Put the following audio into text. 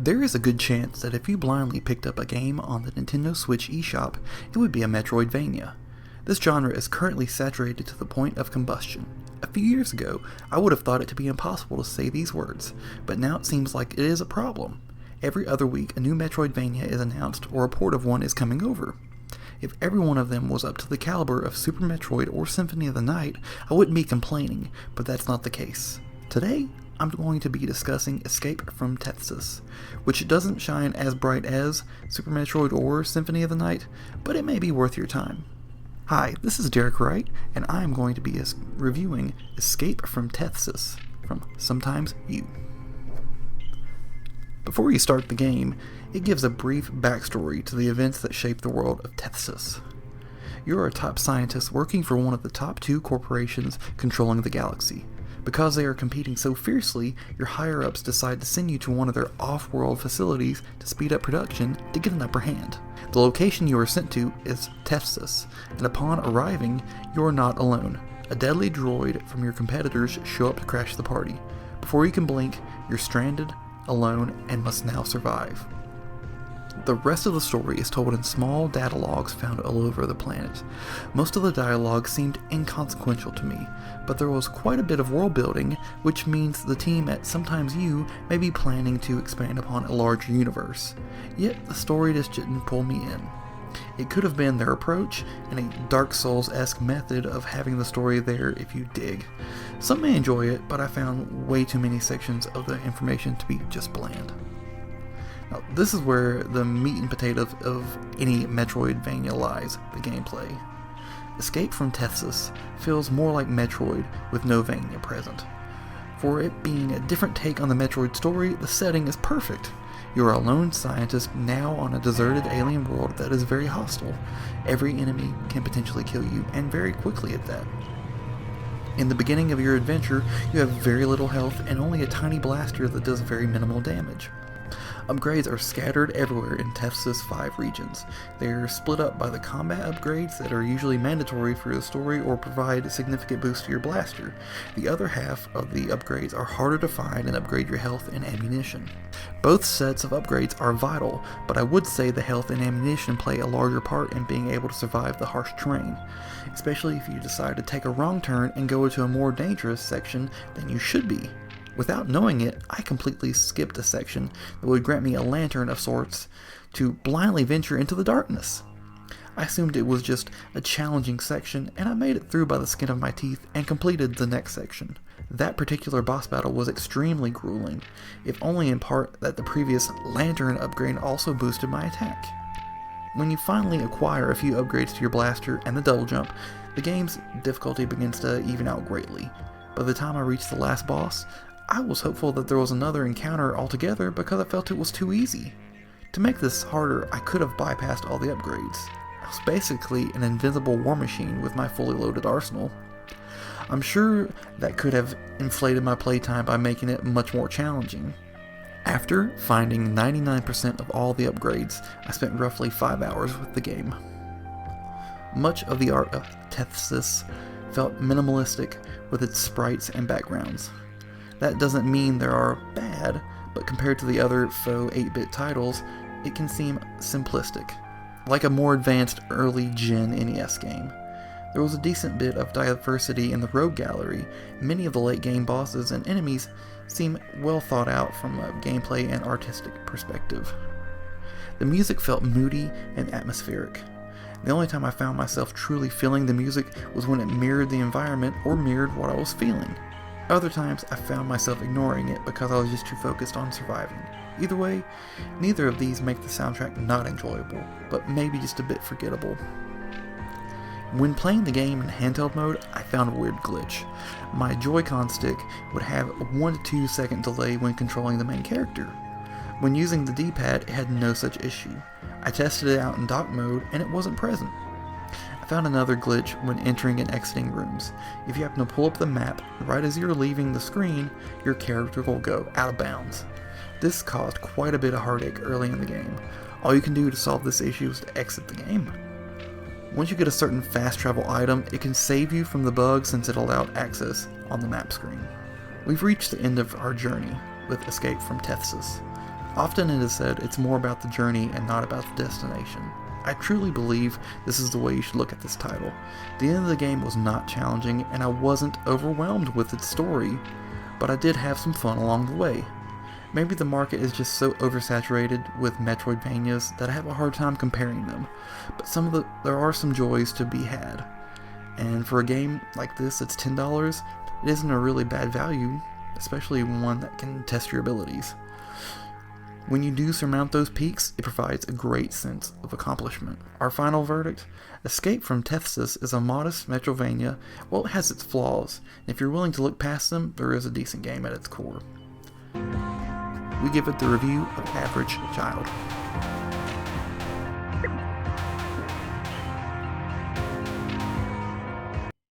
There is a good chance that if you blindly picked up a game on the Nintendo Switch eShop, it would be a Metroidvania. This genre is currently saturated to the point of combustion. A few years ago, I would have thought it to be impossible to say these words, but now it seems like it is a problem. Every other week, a new Metroidvania is announced or a port of one is coming over. If every one of them was up to the caliber of Super Metroid or Symphony of the Night, I wouldn't be complaining, but that's not the case. Today, I'm going to be discussing Escape from Tethys, which doesn't shine as bright as Super Metroid or Symphony of the Night, but it may be worth your time. Hi, this is Derek Wright, and I am going to be reviewing Escape from Tethys from Sometimes You. Before you start the game, it gives a brief backstory to the events that shape the world of Tethys. You're a top scientist working for one of the top two corporations controlling the galaxy. Because they are competing so fiercely, your higher-ups decide to send you to one of their off-world facilities to speed up production to get an upper hand. The location you are sent to is Tethys, and upon arriving, you are not alone. A deadly droid from your competitors show up to crash the party. Before you can blink, you're stranded, alone, and must now survive. The rest of the story is told in small data logs found all over the planet. Most of the dialogue seemed inconsequential to me, but there was quite a bit of world building, which means the team at Sometimes You may be planning to expand upon a larger universe. Yet the story just didn't pull me in. It could have been their approach, and a Dark Souls-esque method of having the story there if you dig. Some may enjoy it, but I found way too many sections of the information to be just bland. Now, this is where the meat and potatoes of any Metroidvania lies, the gameplay. Escape from Tethys feels more like Metroid with no Vania present. For it being a different take on the Metroid story, the setting is perfect. You're a lone scientist now on a deserted alien world that is very hostile. Every enemy can potentially kill you, and very quickly at that. In the beginning of your adventure, you have very little health and only a tiny blaster that does very minimal damage. Upgrades are scattered everywhere in Tethys' 5 regions. They are split up by the combat upgrades that are usually mandatory for the story or provide a significant boost to your blaster. The other half of the upgrades are harder to find and upgrade your health and ammunition. Both sets of upgrades are vital, but I would say the health and ammunition play a larger part in being able to survive the harsh terrain, especially if you decide to take a wrong turn and go into a more dangerous section than you should be. Without knowing it, I completely skipped a section that would grant me a lantern of sorts to blindly venture into the darkness. I assumed it was just a challenging section, and I made it through by the skin of my teeth and completed the next section. That particular boss battle was extremely grueling, if only in part that the previous lantern upgrade also boosted my attack. When you finally acquire a few upgrades to your blaster and the double jump, the game's difficulty begins to even out greatly. By the time I reached the last boss, I was hopeful that there was another encounter altogether because I felt it was too easy. To make this harder, I could have bypassed all the upgrades. I was basically an invisible war machine with my fully loaded arsenal. I'm sure that could have inflated my playtime by making it much more challenging. After finding 99% of all the upgrades, I spent roughly 5 hours with the game. Much of the art of Tethys felt minimalistic with its sprites and backgrounds. That doesn't mean they are bad, but compared to the other faux 8-bit titles, it can seem simplistic, like a more advanced early-gen NES game. There was a decent bit of diversity in the rogue gallery. Many of the late-game bosses and enemies seem well thought out from a gameplay and artistic perspective. The music felt moody and atmospheric. The only time I found myself truly feeling the music was when it mirrored the environment or mirrored what I was feeling. Other times, I found myself ignoring it because I was just too focused on surviving. Either way, neither of these make the soundtrack not enjoyable, but maybe just a bit forgettable. When playing the game in handheld mode, I found a weird glitch. My Joy-Con stick would have a 1 to 2 second delay when controlling the main character. When using the D-pad, it had no such issue. I tested it out in dock mode, and it wasn't present. I found another glitch when entering and exiting rooms. If you happen to pull up the map right as you're leaving the screen, your character will go out of bounds. This caused quite a bit of heartache early in the game. All you can do to solve this issue is to exit the game. Once you get a certain fast travel item, it can save you from the bug since it allowed access on the map screen. We've reached the end of our journey with Escape from Tethys. Often it is said it's more about the journey and not about the destination. I truly believe this is the way you should look at this title. The end of the game was not challenging, and I wasn't overwhelmed with its story, but I did have some fun along the way. Maybe the market is just so oversaturated with Metroidvanias that I have a hard time comparing them, but there are some joys to be had. And for a game like this that's $10, it isn't a really bad value, especially one that can test your abilities. When you do surmount those peaks, it provides a great sense of accomplishment. Our final verdict: Escape from Tethys is a modest Metrovania. Well, it has its flaws, and if you're willing to look past them, there is a decent game at its core. We give it the review of Average Child.